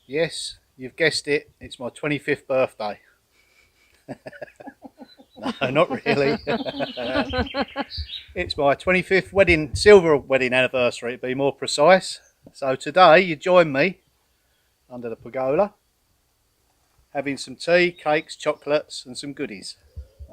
Yes, you've guessed it, it's my 25th birthday. No, not really. It's my 25th wedding, silver wedding anniversary to be more precise. So today you join me under the pergola, having some tea, cakes, chocolates and some goodies.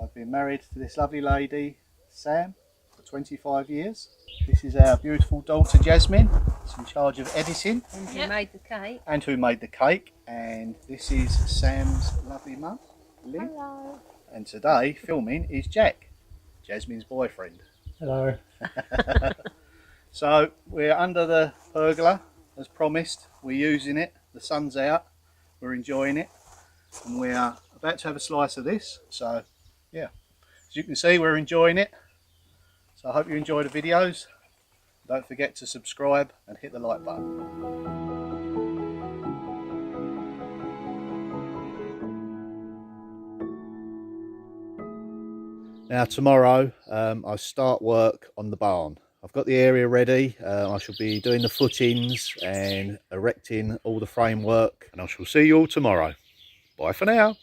I've been married to this lovely lady, Sam, for 25 years. This is our beautiful daughter, Jasmine. She's in charge of editing. And who made the cake. And who made the cake. And this is Sam's lovely mum, Lynn. Hello. And today, filming is Jack, Jasmine's boyfriend. Hello. So, we're under the pergola, as promised. We're using it. The sun's out. We're enjoying it. And we are about to have a slice of this. So, yeah. As you can see, we're enjoying it. So I hope you enjoy the videos. Don't forget to subscribe and hit the like button. Now tomorrow I start work on the barn. I've got the area ready. I shall be doing the footings and erecting all the framework, and I shall see you all tomorrow. Bye for now.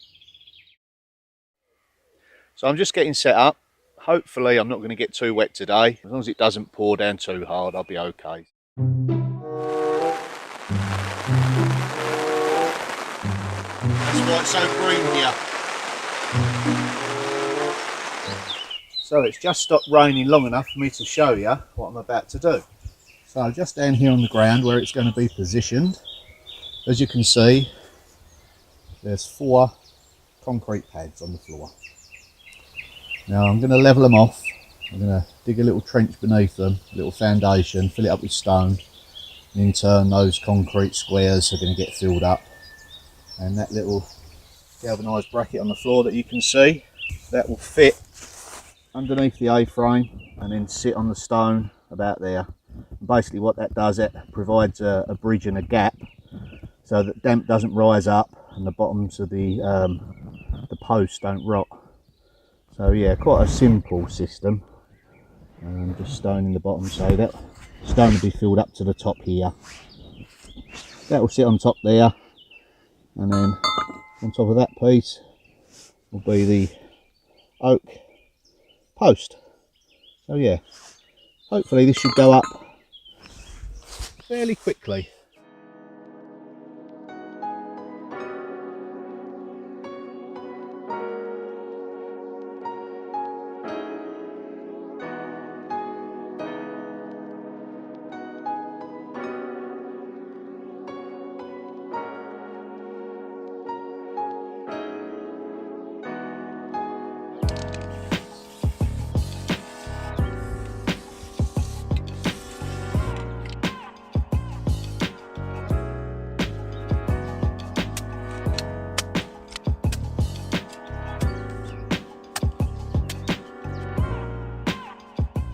So I'm just getting set up. Hopefully I'm not going to get too wet today. As long as it doesn't pour down too hard, I'll be okay. That's why it's so green here. So it's just stopped raining long enough for me to show you what I'm about to do. So just down here on the ground where it's going to be positioned, as you can see, there's 4 concrete pads on the floor. Now I'm going to level them off. I'm going to dig a little trench beneath them, a little foundation, fill it up with stone, and in turn those concrete squares are going to get filled up. And that little galvanised bracket on the floor that you can see, that will fit underneath the A-frame and then sit on the stone about there. And basically what that does, it provides a bridge and a gap so that damp doesn't rise up and the bottoms of the posts don't rot. So yeah, quite a simple system. Just stone in the bottom, so that stone will be filled up to the top here. That will sit on top there, and then on top of that piece will be the oak post. So yeah, hopefully this should go up fairly quickly.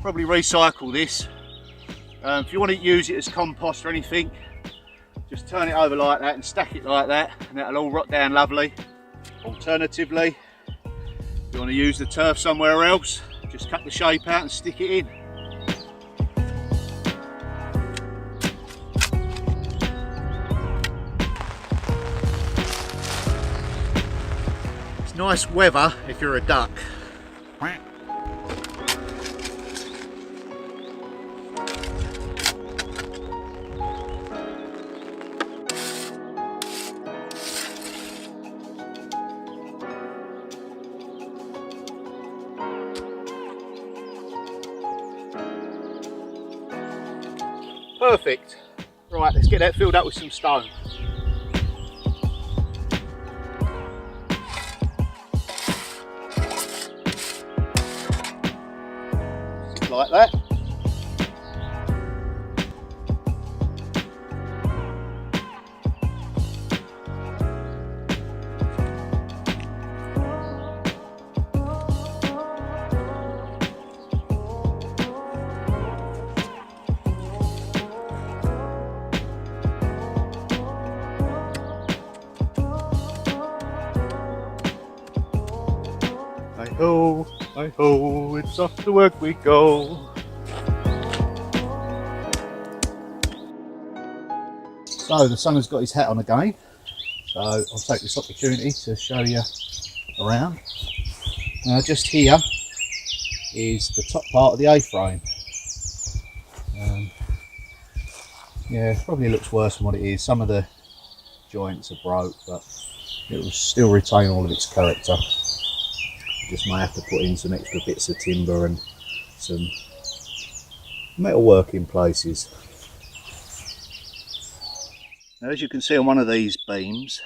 Probably recycle this. If you want to use it as compost or anything, just turn it over like that and stack it like that, and that'll all rot down lovely. Alternatively, if you want to use the turf somewhere else, just cut the shape out and stick it in. It's nice weather if you're a duck. Perfect. Right, let's get that filled up with some stone. Like that. Hi ho, it's off to work we go. So the son has got his hat on again, so I'll take this opportunity to show you around. Now just here is the top part of the A-frame. Yeah, probably looks worse than what it is. Some of the joints are broke, but it will still retain all of its character. Just may have to put in some extra bits of timber and some metal work in places. Now, as you can see on one of these beams,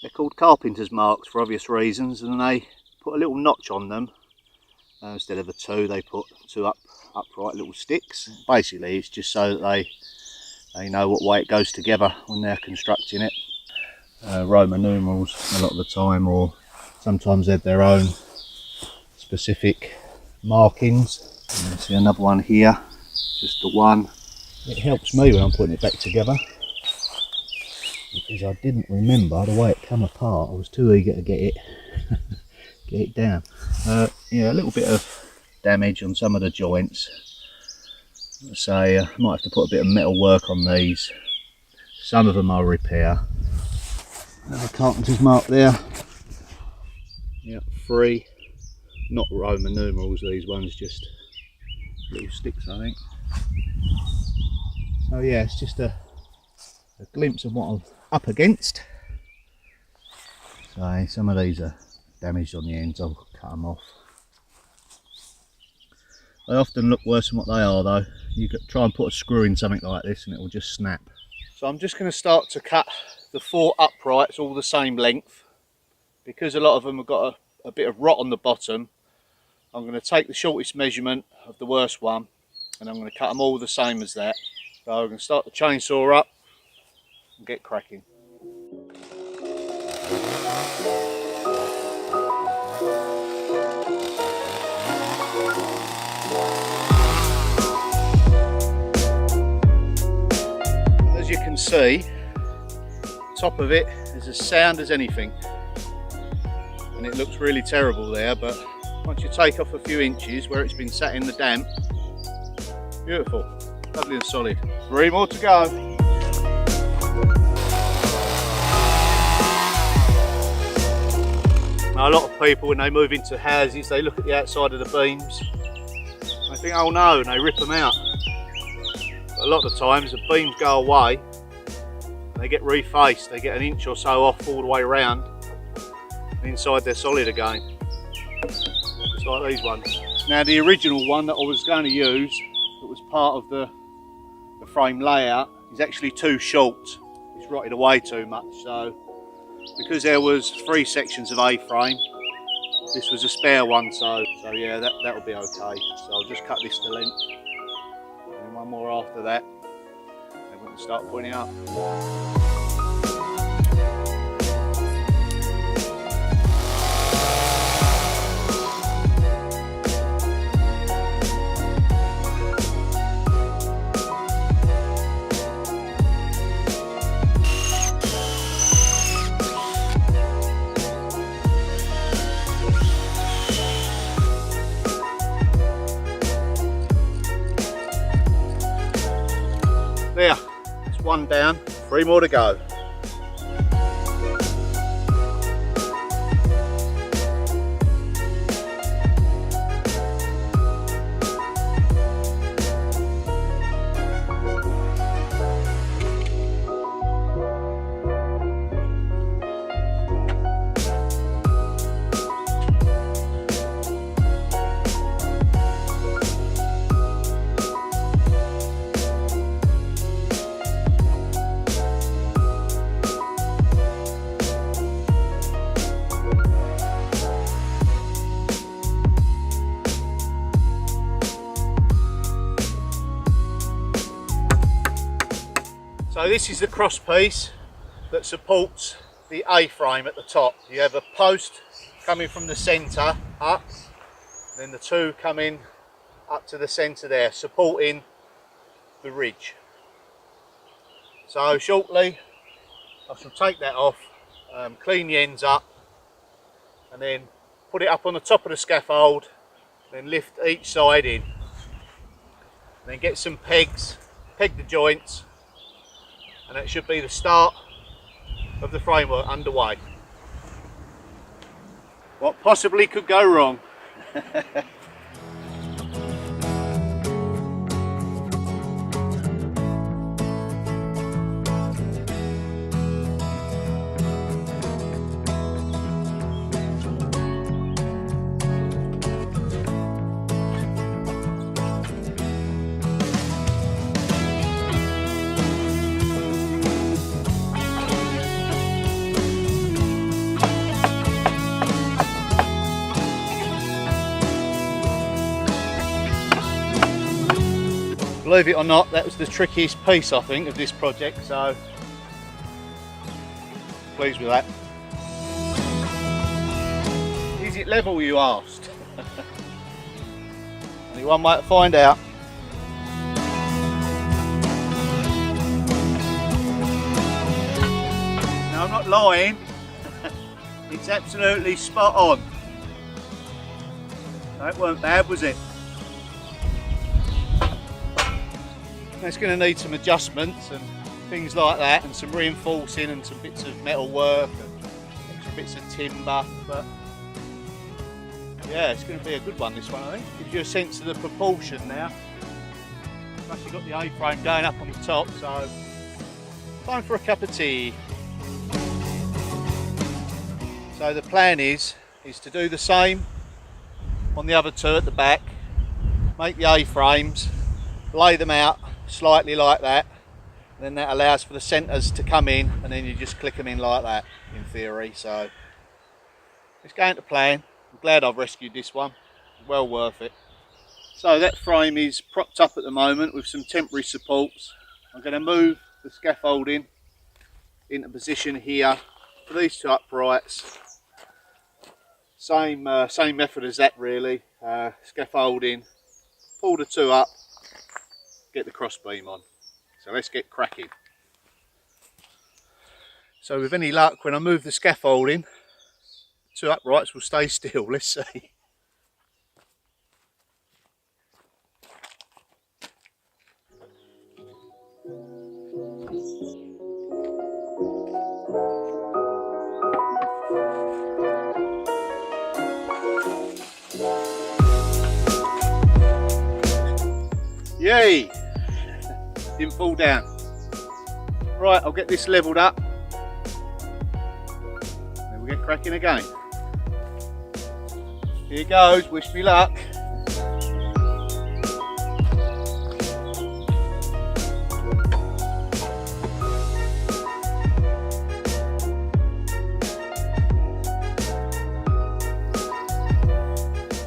they're called carpenter's marks for obvious reasons, and they put a little notch on them. Instead of a two, they put two upright little sticks. Basically, it's just so that they know what way it goes together when they're constructing it. Roman numerals a lot of the time, or sometimes they have their own specific markings. And you see another one here, just the one. It helps me when I'm putting it back together, because I didn't remember the way it come apart. I was too eager to get it down. Yeah, a little bit of damage on some of the joints. So I might have to put a bit of metal work on these. Some of them I'll repair. Another carpenter's mark there. Yeah, 3. Not Roman numerals, these ones, just little sticks, I think. So yeah, it's just a glimpse of what I'm up against. So some of these are damaged on the ends, I'll cut them off. They often look worse than what they are though. You could try and put a screw in something like this and it will just snap. So I'm just going to start to cut the 4 uprights all the same length. Because a lot of them have got a bit of rot on the bottom, I'm going to take the shortest measurement of the worst one and I'm going to cut them all the same as that. So I'm going to start the chainsaw up and get cracking. As you can see, top of it is as sound as anything, and it looks really terrible there, but once you take off a few inches where it's been sat in the damp, beautiful, lovely and solid. 3 more to go. Now, a lot of people, when they move into houses, they look at the outside of the beams and they think, oh no, and they rip them out. But a lot of the times the beams go away and they get refaced. They get an inch or so off all the way around, and inside they're solid again, just like these ones. Now the original one that I was going to use, that was part of the frame layout, is actually too short. It's rotted away too much, so because there was 3 sections of A-frame, this was a spare one, so yeah, that'll be okay. So I'll just cut this to length, and then one more after that, and we can start putting it up. There, it's 1 down, 3 more to go. So this is the cross piece that supports the A-frame at the top. You have a post coming from the centre up, then the 2 coming up to the centre there, supporting the ridge. So shortly I shall take that off, clean the ends up, and then put it up on the top of the scaffold, then lift each side in, and then get some pegs, peg the joints, and it should be the start of the framework underway. What possibly could go wrong? Believe it or not, that was the trickiest piece, I think, of this project, so pleased with that. Is it level, you asked? Only one way to find out. No, I'm not lying. It's absolutely spot on. That weren't bad, was it? It's going to need some adjustments and things like that, and some reinforcing and some bits of metal work and some bits of timber, but yeah, it's going to be a good one, this one, I think. Gives you a sense of the proportion now. Plus you've got the A-frame going up on the top, so time for a cup of tea. So the plan is to do the same on the other two at the back, make the A-frames, lay them out slightly like that, and then that allows for the centres to come in, and then you just click them in like that in theory. So it's going to plan. I'm glad I've rescued this one, well worth it. So that frame is propped up at the moment with some temporary supports. I'm going to move the scaffolding into position here for these two uprights. Same method as that really, scaffolding, pull the two up, get the cross beam on. So let's get cracking. So with any luck, when I move the scaffolding, two uprights will stay still. Let's see. Yay! Didn't fall down. Right, I'll get this levelled up. Then we'll get cracking again. Here goes, wish me luck.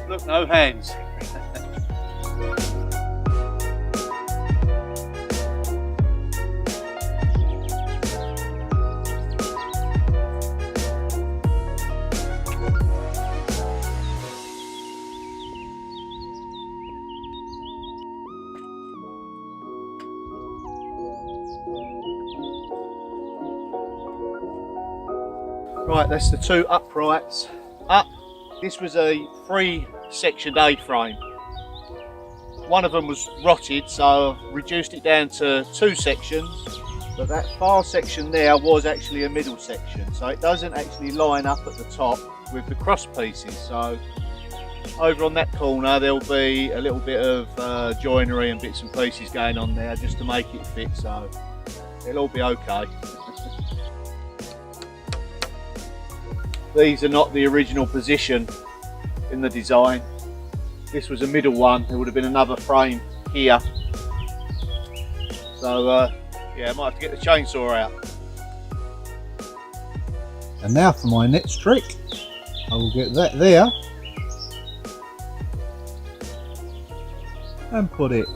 Look, no hands. Right, that's the two uprights up. This was a 3-sectioned A-frame. One of them was rotted, so I've reduced it down to 2 sections, but that far section there was actually a middle section, so it doesn't actually line up at the top with the cross pieces. So over on that corner there'll be a little bit of joinery and bits and pieces going on there just to make it fit, so it'll all be okay. These are not the original position in the design. This was a middle one. There would have been another frame here. So yeah, I might have to get the chainsaw out. And now for my next trick. I will get that there and put it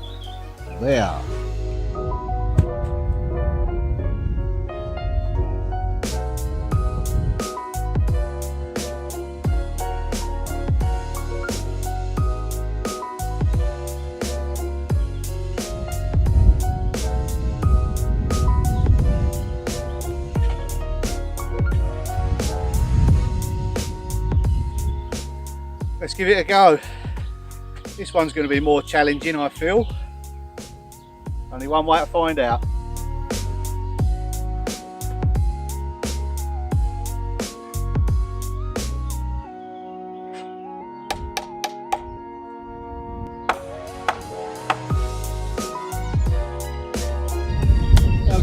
there. Let's give it a go. This one's going to be more challenging, I feel. Only one way to find out.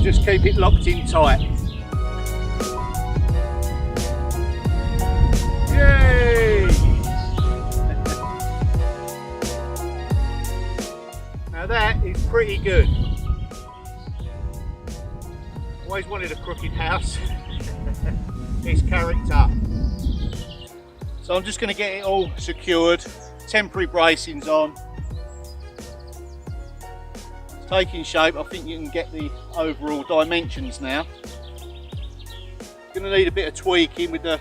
just keep it locked in tight. Yay! Now that is pretty good. Always wanted a crooked house. It's character. So I'm just going to get it all secured, temporary bracings on. It's taking shape. I think you can get the overall dimensions now. Going to need a bit of tweaking with the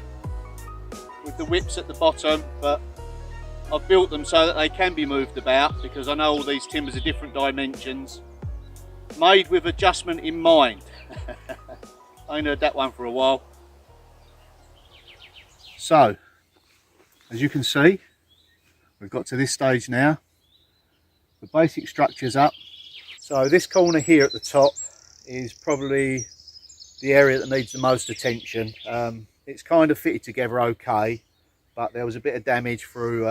whips at the bottom, but I've built them so that they can be moved about because I know all these timbers are different dimensions. Made with adjustment in mind. I ain't heard that one for a while. So, as you can see, we've got to this stage now. The basic structure's up. So this corner here at the top is probably the area that needs the most attention. It's kind of fitted together okay, but there was a bit of damage through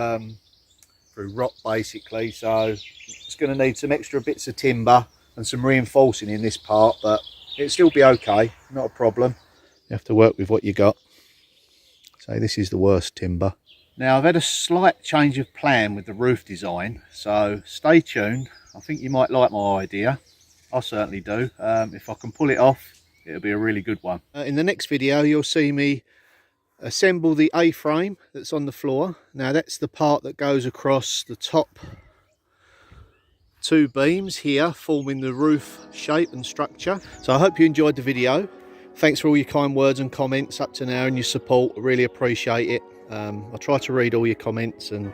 rot basically, so it's going to need some extra bits of timber and some reinforcing in this part, but it'll still be okay, not a problem. You have to work with what you got. So this is the worst timber. Now I've had a slight change of plan with the roof design, so stay tuned. I think you might like my idea. I certainly do. If I can pull it off, it'll be a really good one. In the next video you'll see me assemble the A-frame that's on the floor. Now that's the part that goes across the top two beams here, forming the roof shape and structure. So I hope you enjoyed the video. Thanks for all your kind words and comments up to now and your support. I really appreciate it. I try to read all your comments and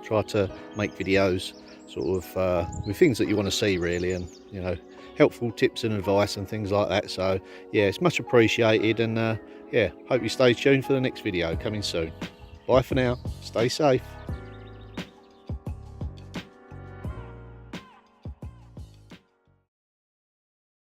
try to make videos sort of with things that you want to see really, and you know, helpful tips and advice and things like that. So yeah, it's much appreciated, and yeah, hope you stay tuned for the next video coming soon. Bye for now, stay safe.